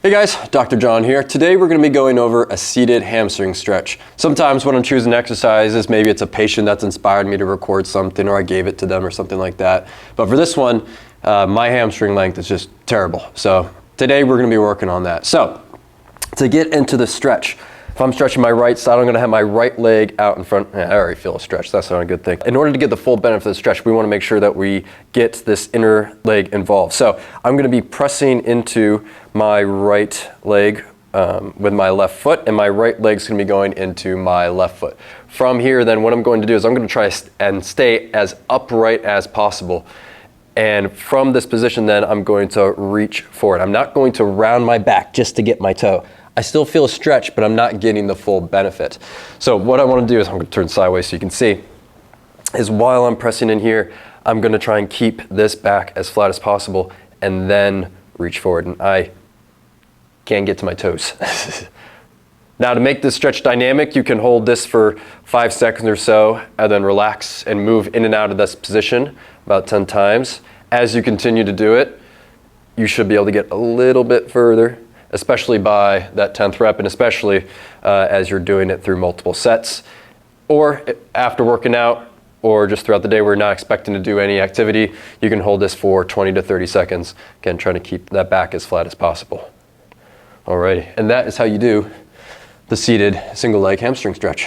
Hey guys, Dr. John here. Today we're going to be going over a seated hamstring stretch. Sometimes when I'm choosing exercises, maybe it's a patient that's inspired me to record something or I gave it to them or something like that. But for this one, my hamstring length is just terrible. So today we're going to be working on that. So to get into the stretch, if I'm stretching my right side, I'm going to have my right leg out in front. I already feel a stretch. That's not a good thing. In order to get the full benefit of the stretch, we want to make sure that we get this inner leg involved. So I'm going to be pressing into my right leg with my left foot, and my right leg's going to be going into my left foot. From here, then, what I'm going to do is I'm going to try and stay as upright as possible. And from this position, then, I'm going to reach forward. I'm not going to round my back just to get my toe. I still feel a stretch, but I'm not getting the full benefit. So what I want to do is, I'm going to turn sideways so you can see, is while I'm pressing in here, I'm going to try and keep this back as flat as possible and then reach forward. And I can't get to my toes. Now, to make this stretch dynamic, you can hold this for 5 seconds or so and then relax and move in and out of this position about 10 times. As you continue to do it, you should be able to get a little bit further, especially by that 10th rep, and especially as you're doing it through multiple sets. Or after working out, or just throughout the day where you're not expecting to do any activity, you can hold this for 20 to 30 seconds. Again, trying to keep that back as flat as possible. Alrighty, and that is how you do the seated single leg hamstring stretch.